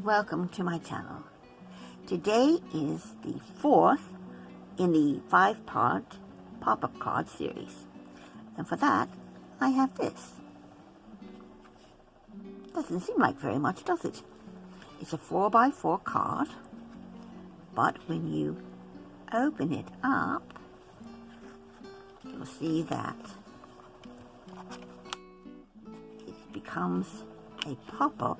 welcome to my channel. Today is the fourth in the 5-part pop-up card series, and for that I have this. Doesn't seem like very much, does it? It's a 4x4 card, but when you open it up, you'll see that it becomes a pop-up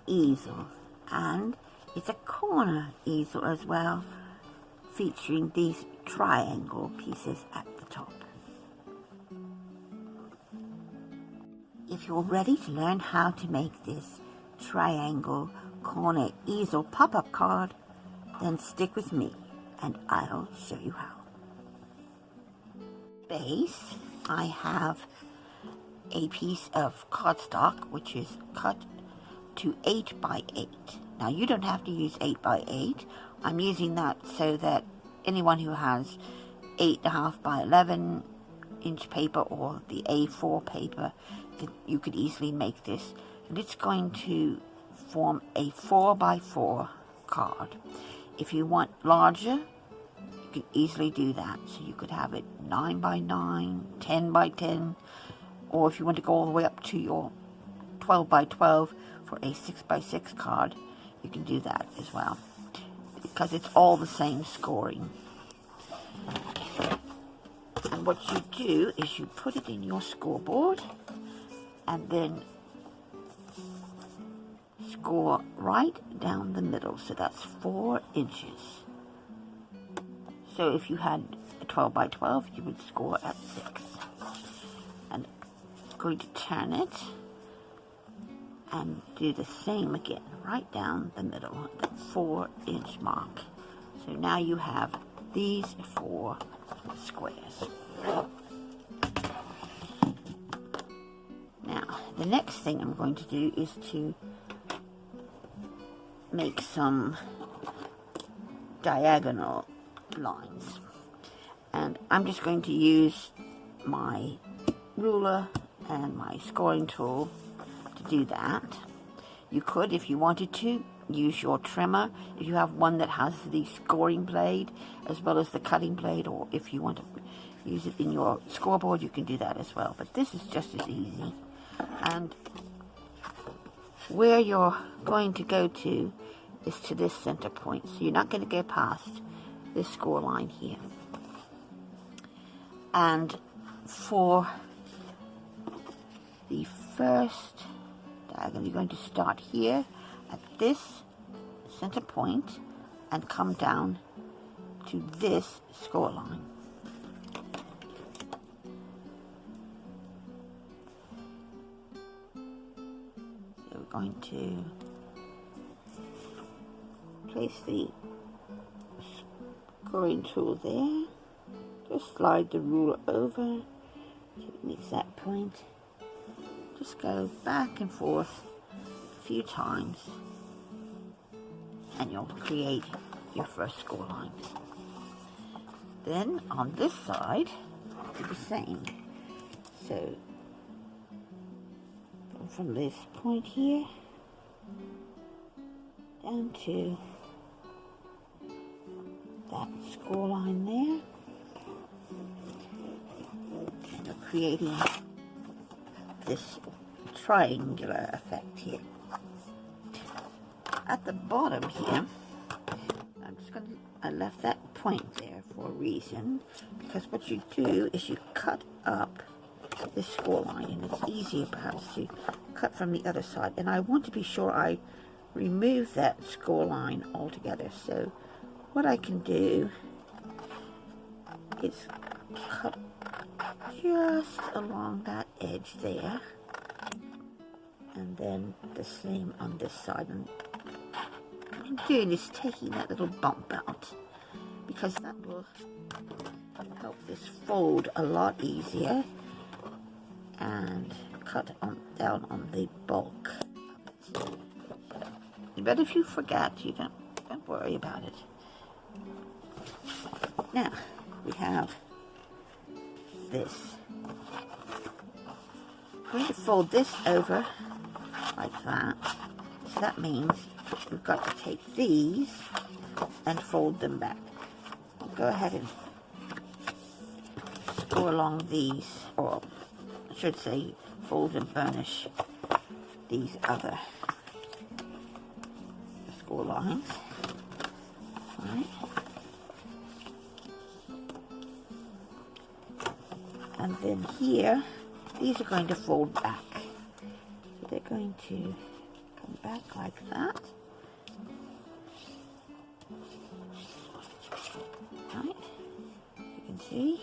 easel, and it's a corner easel as well, featuring these triangle pieces at the top. If you're ready to learn how to make this triangle corner easel pop-up card, then stick with me and I'll show you how. Base, I have a piece of cardstock which is cut to 8x8. Now you don't have to use 8x8. I'm using that so that anyone who has 8.5 by 11 inch paper or the A4 paper, you could easily make this. And it's going to form a 4x4 card. If you want larger, you can easily do that. So you could have it 9x9, 10x10, or if you want to go all the way up to your 12x12 for a 6x6 card, you can do that as well, because it's all the same scoring. And what you do is you put it in your scoreboard and then score right down the middle, so that's 4 inches. So if you had a 12x12, you would score at 6. And I'm going to turn it and do the same again, right down the middle, the 4-inch mark. So now you have these 4 squares. Now, the next thing I'm going to do is to make some diagonal lines. And I'm just going to use my ruler and my scoring tool to do that. You could, if you wanted to, use your trimmer if you have one that has the scoring blade as well as the cutting blade, or if you want to use it in your scoreboard, you can do that as well. But this is just as easy. And where you're going to go to is to this center point, so you're not going to go past this score line here. And for the first diagonal, you're going to start here at this center point and come down to this score line. So we're going to place the scoring tool there, just slide the ruler over to it meets that point. Just go back and forth a few times and you'll create your first score line. Then on this side, do the same. So go from this point here down to that score line there. And you're creating this triangular effect here. At the bottom here, I left that point there for a reason, because what you do is you cut up this score line, and it's easier perhaps to cut from the other side. And I want to be sure I remove that score line altogether. So what I can do is cut just along that edge there, and then the same on this side. And what I'm doing is taking that little bump out, because that will help this fold a lot easier and cut down on the bulk of it. But if you forget, you don't worry about it. Now we have this. I'm going to fold this over like that, So that means we've got to take these and fold them back. Go ahead and go along these, or I should say fold and burnish these other score lines. Right. And then here, these are going to fold back. So they're going to come back like that. Right, you can see.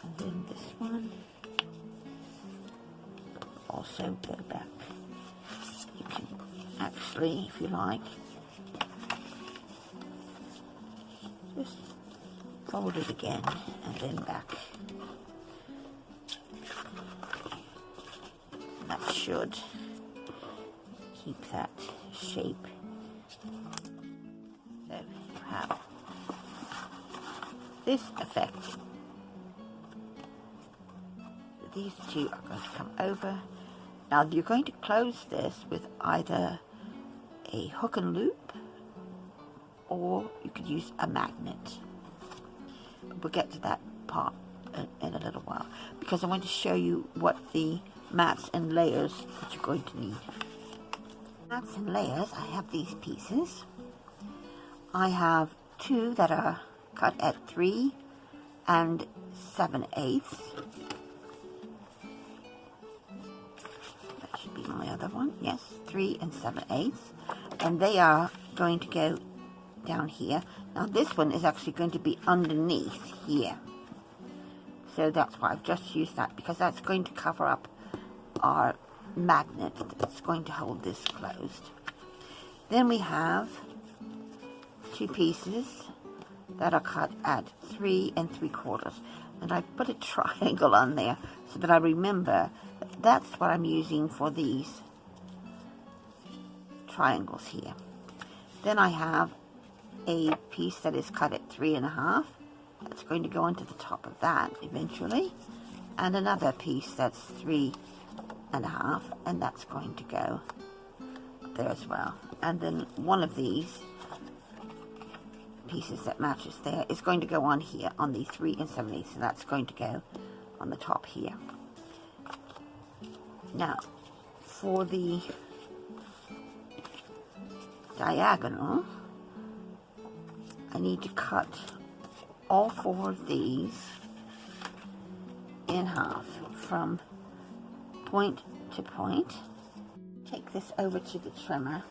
And then this one also go back. You can actually, if you like, just fold it again and then back. That should keep that shape. So you have this effect. These two are going to come over. Now you're going to close this with either a hook and loop, or you could use a magnet. We'll get to that part in a little while, because I want to show you what the mats and layers that you're going to need. Mats and layers, I have these pieces. I have two that are cut at 3 and 7/8. That should be my other one. Yes, 3 and 7/8. And they are going to go down here. Now this one is actually going to be underneath here. So that's why I've just used that, because that's going to cover up our magnet that's going to hold this closed. Then we have two pieces that are cut at 3 3/4, and I put a triangle on there so that I remember that that's what I'm using for these triangles here. Then I have a piece that is cut at 3 1/2. That's going to go into the top of that eventually, and another piece that's 3 1/2, and that's going to go there as well. And then one of these pieces that matches there is going to go on here on the 3 7/8, so that's going to go on the top here. Now for the diagonal, I need to cut all 4 of these in half from point to point. Take this over to the trimmer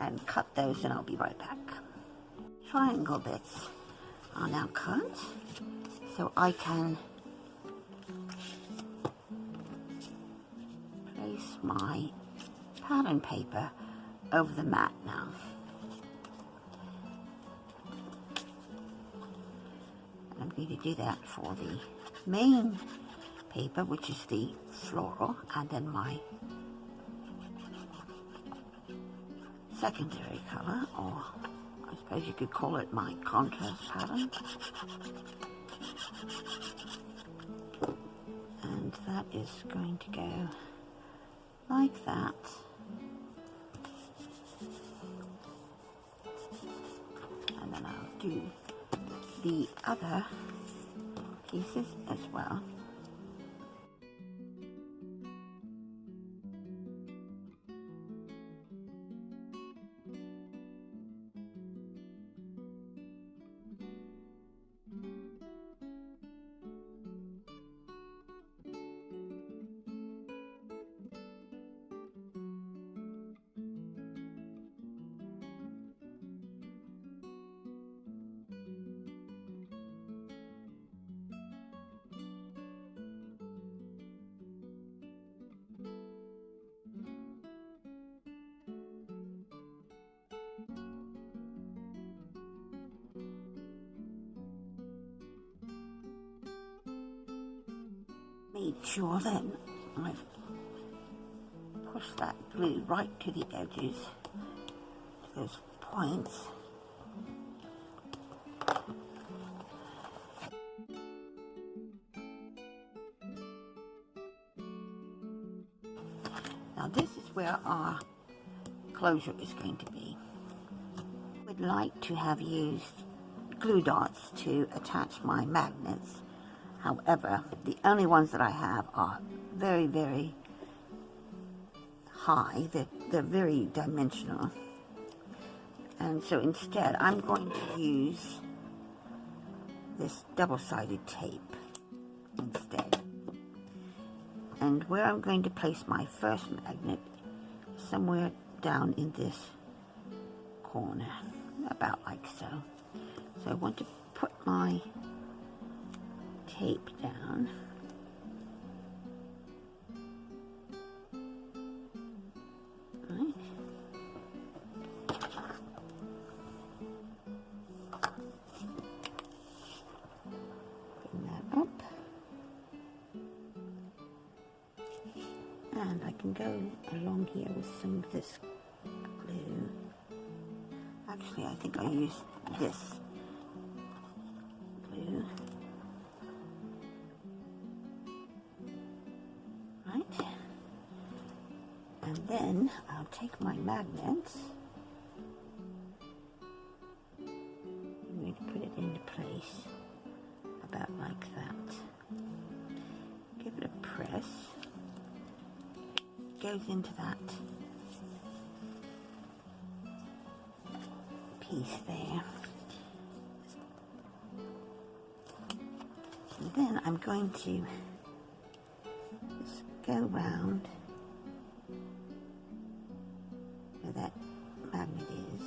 and cut those, and I'll be right back. Triangle bits are now cut, so I can place my pattern paper over the mat now. I'm going to do that for the main paper, which is the floral, and then my secondary color, or I suppose you could call it my contrast pattern. And that is going to go like that. And then I'll do the other pieces as well. Made sure that I've pushed that glue right to the edges, to those points. Now this is where our closure is going to be. I would like to have used glue dots to attach my magnets. However, the only ones that I have are very, very high. They're very dimensional. And so instead, I'm going to use this double-sided tape instead. And where I'm going to place my first magnet, somewhere down in this corner, about like so. So I want to put my tape down. Right. Bring that up. And I can go along here with some of this glue. Actually, I think I'll use this glue. Right. And then I'll take my magnets. I'm going to put it into place about like that. Give it a press. Goes into that piece there. And then I'm going to just go round where that magnet is,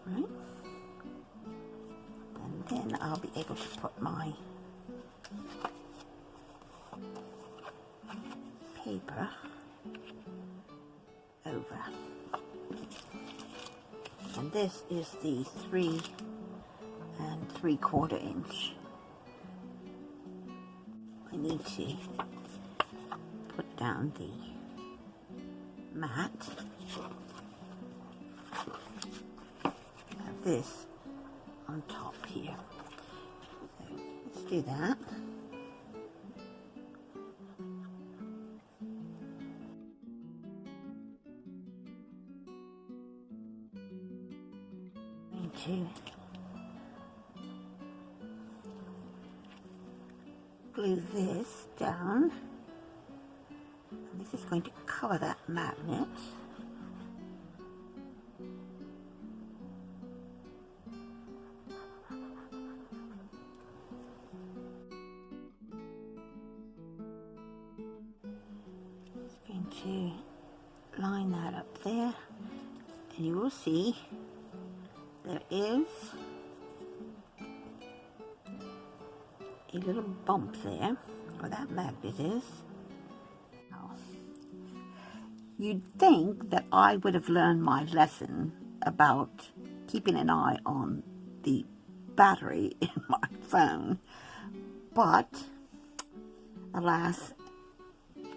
right? And then I'll be able to put my paper over. And this is the 3 3/4 inch. I need to put down the mat. Have this on top here. So let's do that. To glue this down, and this is going to cover that magnet. Just going to line that up there, and you will see there is a little bump there where that magnet is. Oh. You'd think that I would have learned my lesson about keeping an eye on the battery in my phone, but alas,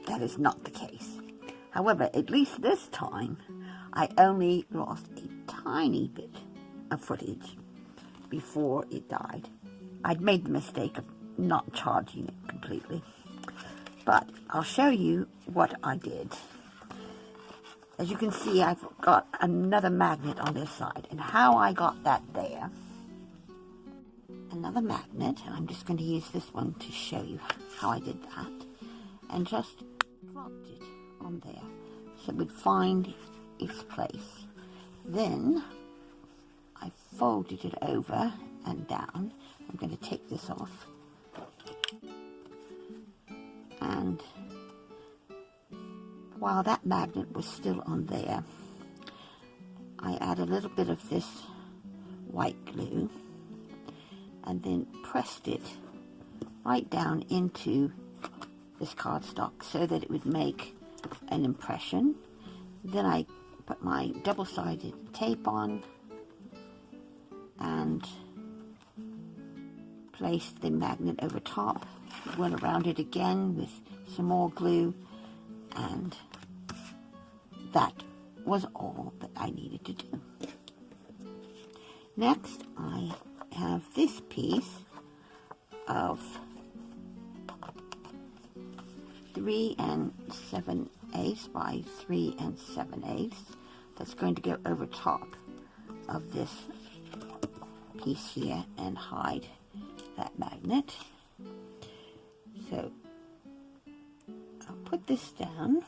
that is not the case. However, at least this time, I only lost a tiny bit of footage before it died. I'd made the mistake of not charging it completely, but I'll show you what I did. As you can see, I've got another magnet on this side, and how I got that there. Another magnet, and I'm just going to use this one to show you how I did that, and just dropped it on there so it would find its place. Then I folded it over and down. I'm going to take this off, and while that magnet was still on there, I add a little bit of this white glue and then pressed it right down into this cardstock so that it would make an impression. Then I put my double-sided tape on and placed the magnet over top, went around it again with some more glue, and that was all that I needed to do. Next, I have this piece of 3 7/8 1/8 by 3 7/8. That's going to go over top of this piece here and hide that magnet. So I'll put this down.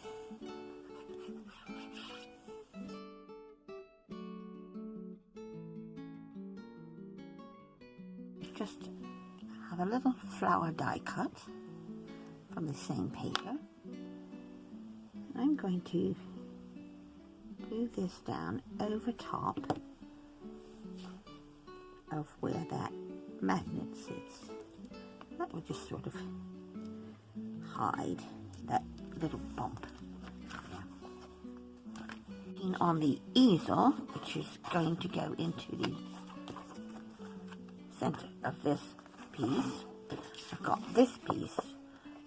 Just have a little flower die cut from the same paper. I'm going to glue this down over top of where that magnet sits. That will just sort of hide that little bump. On the easel, which is going to go into the center of this piece, I've got this piece,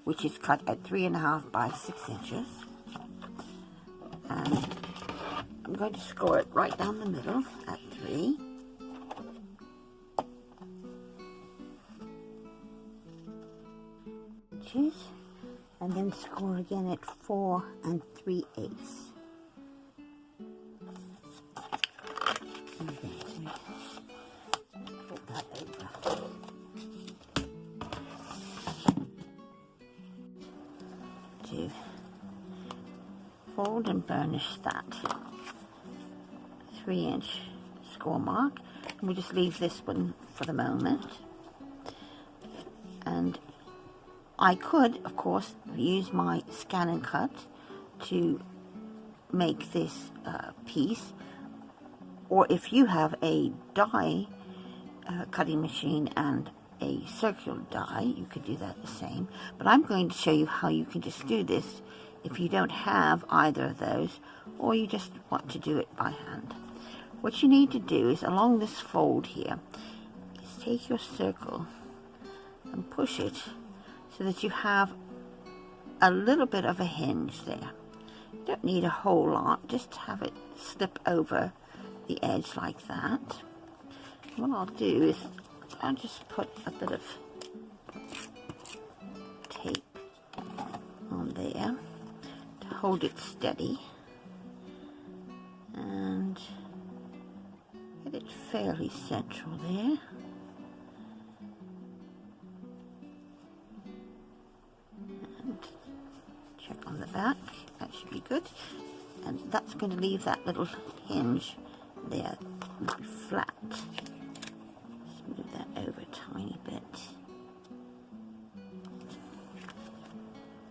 which is cut at 3.5 by 6 inches, and I'm going to score it right down the middle at 3. Inches, and then score again at 4 3/8. To fold and burnish that 3-inch score mark, and we'll just leave this one for the moment. And I could, of course, use my scan and cut to make this piece, or if you have a die cutting machine and a circular die, you could do that the same. But I'm going to show you how you can just do this if you don't have either of those, or you just want to do it by hand. What you need to do is, along this fold here, is take your circle and push it so that you have a little bit of a hinge there. You don't need a whole lot, just have it slip over the edge like that. What I'll do is I'll just put a bit of tape on there to hold it steady and get it fairly central there. And check on the back, that should be good. And that's going to leave that little hinge there flat. Move that over a tiny bit.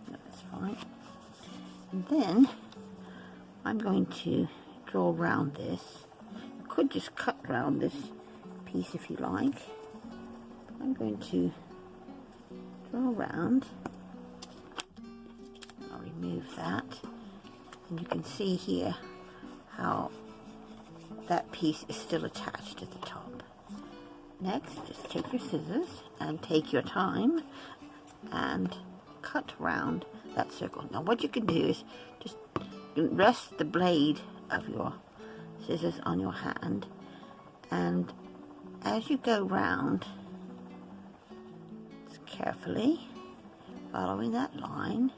No, that's fine. And then I'm going to draw around this. You could just cut around this piece if you like. I'm going to draw around. I'll remove that. And you can see here how that piece is still attached at the top. Next, just take your scissors and take your time and cut round that circle. Now what you can do is just rest the blade of your scissors on your hand, and as you go round, just carefully following that line,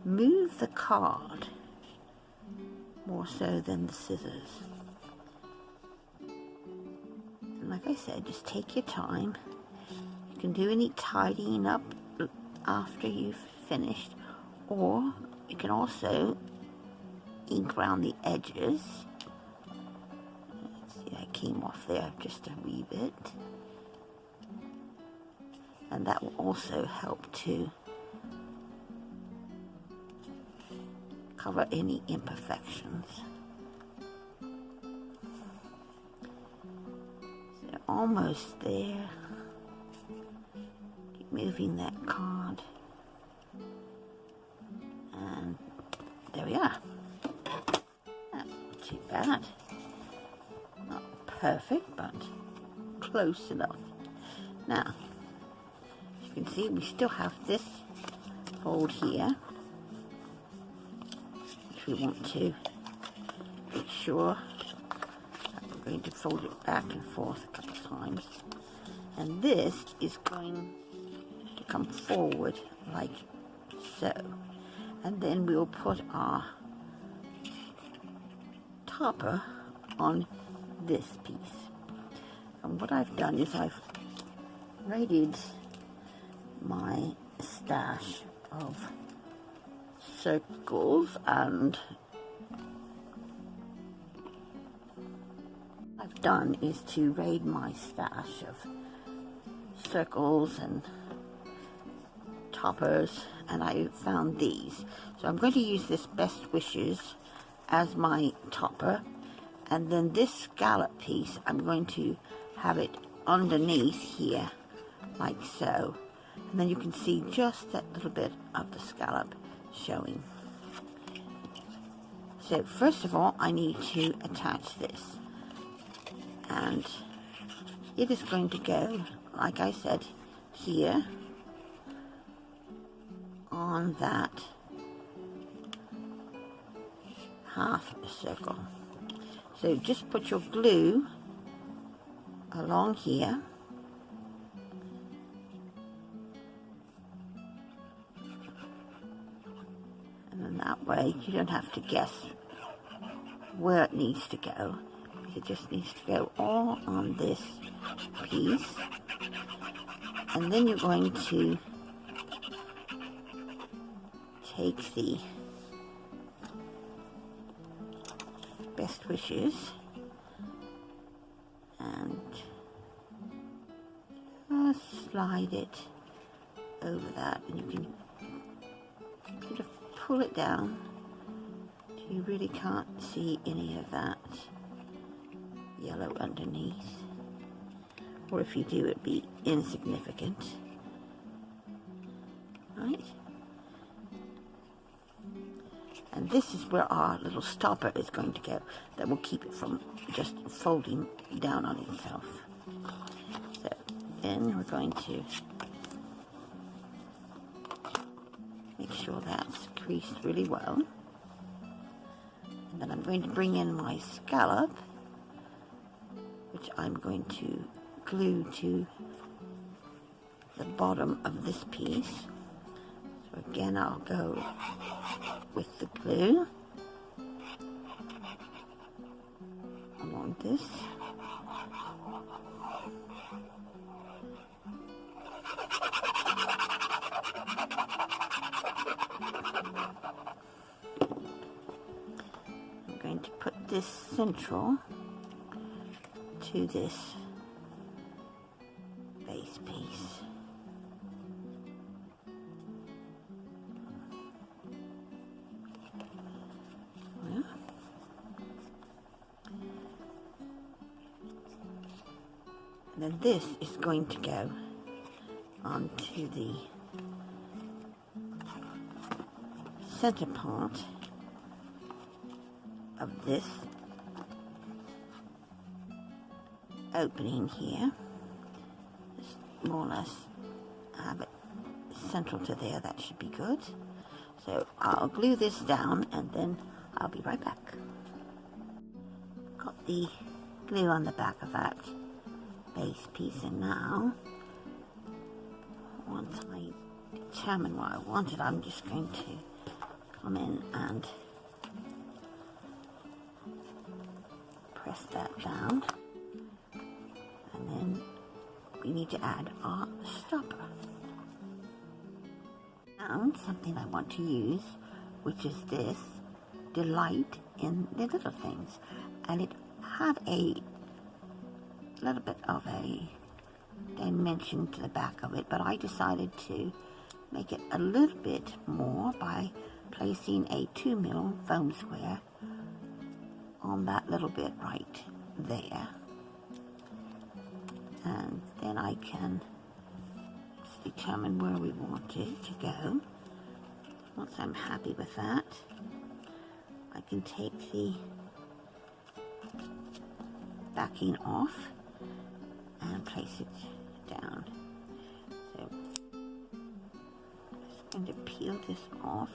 move the card more so than the scissors. Like I said, just take your time. You can do any tidying up after you've finished, or you can also ink around the edges. See, I came off there just a wee bit, and that will also help to cover any imperfections. Almost there. Keep moving that card, and there we are. That's not too bad. Not perfect, but close enough. Now, as you can see, we still have this fold here, which we want to make sure we're going to fold it back and forth a couple of times, and this is going to come forward like so, And then we'll put our topper on this piece. And what I've done is I've raided my stash of circles, and what I've done is to raid my stash of circles and toppers, and I found these. So I'm going to use this Best Wishes as my topper, and then this scallop piece I'm going to have it underneath here like so, and then you can see just that little bit of the scallop showing. So first of all I need to attach this, and it is going to go, like I said, here on that half a circle. So just put your glue along here, and then that way you don't have to guess where it needs to go. It just needs to go all on this piece, and then you're going to take the Best Wishes and just slide it over that, and you can sort of pull it down till you really can't see any of that yellow underneath, or if you do, it'd be insignificant, right? And this is where our little stopper is going to go, that will keep it from just folding down on itself. So then we're going to make sure that's creased really well. And then I'm going to bring in my scallop, which I'm going to glue to the bottom of this piece. So again, I'll go with the glue along this. I'm going to put this central to this base piece. And then this is going to go onto the center part of this opening here. Just more or less have it central to there. That should be good. So I'll glue this down and then I'll be right back. Got the glue on the back of that base piece, and now once I determine what I wanted, I'm just going to come in and press that down, and then we need to add our stopper. And something I want to use, which is this Delight in the Little Things, and it had a little bit of a dimension to the back of it, but I decided to make it a little bit more by placing a 2mm foam square on that little bit right there, and then I can determine where we want it to go. Once I'm happy with that, I can take the backing off and place it down. So I'm just going to peel this off,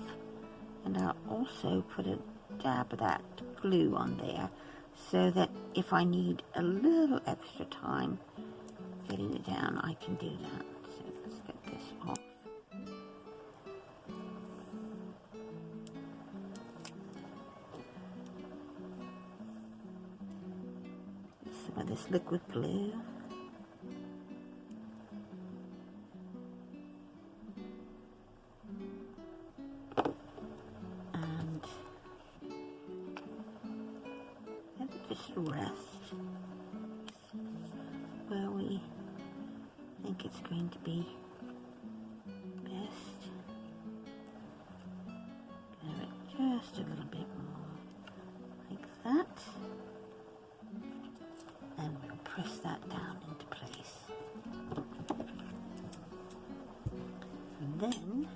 and I'll also put a dab of that glue on there so that if I need a little extra time getting it down, I can do that. So let's get this off. some of this liquid glue. And let it just rest where we think it's going to be best. Give it just a little bit more like that, and we'll press that down into place. And then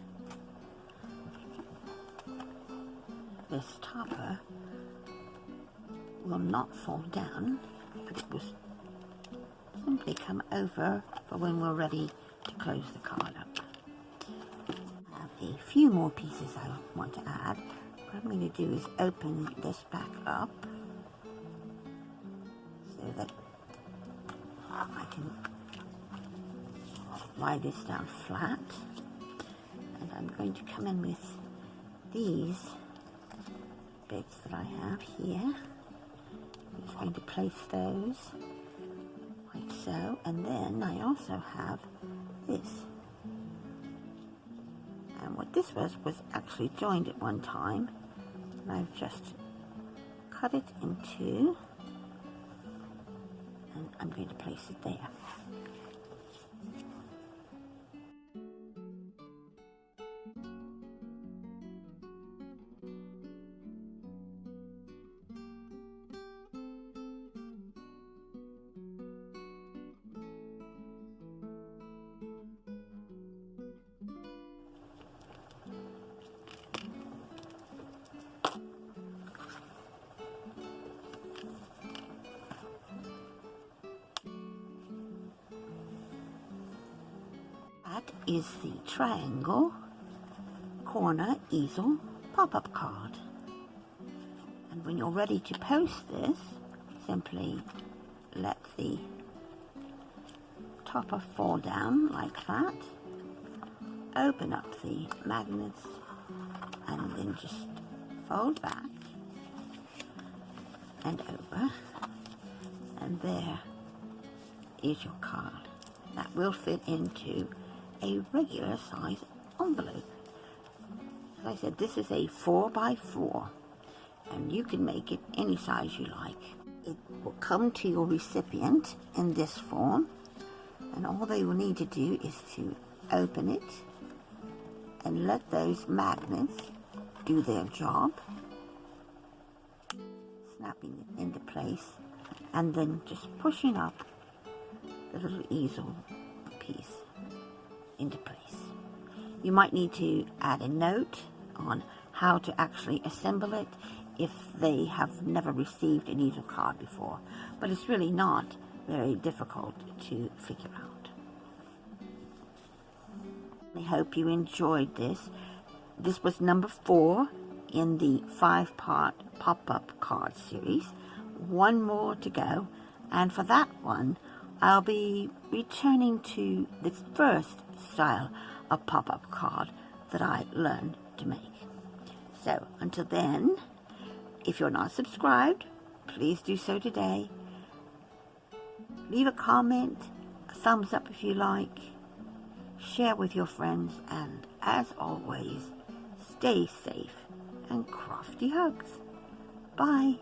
this topper will not fall down, but it will simply come over for when we're ready to close the card up. I have a few more pieces I want to add. What I'm going to do is open this back up so that I can lie this down flat. And I'm going to come in with these bits that I have here. I'm just going to place those like so, and then I also have this. And what this was actually joined at one time, and I've just cut it in two, and I'm going to place it there. That is the triangle corner easel pop-up card. And when you're ready to post this, simply let the topper fall down like that, open up the magnets, and then just fold back and over, and there is your card. That will fit into a regular size envelope. As I said, this is a 4x4, and you can make it any size you like. It will come to your recipient in this form, and all they will need to do is to open it and let those magnets do their job, snapping it into place, and then just pushing up the little easel piece into place. You might need to add a note on how to actually assemble it if they have never received an easel card before, but it's really not very difficult to figure out. I hope you enjoyed this. This was number 4 in the 5-part pop-up card series. One more to go, and for that one I'll be returning to the first style of pop-up card that I learned to make. So until then, if you're not subscribed, please do so today. Leave a comment, a thumbs up if you like, share with your friends, and as always, stay safe and crafty hugs. Bye.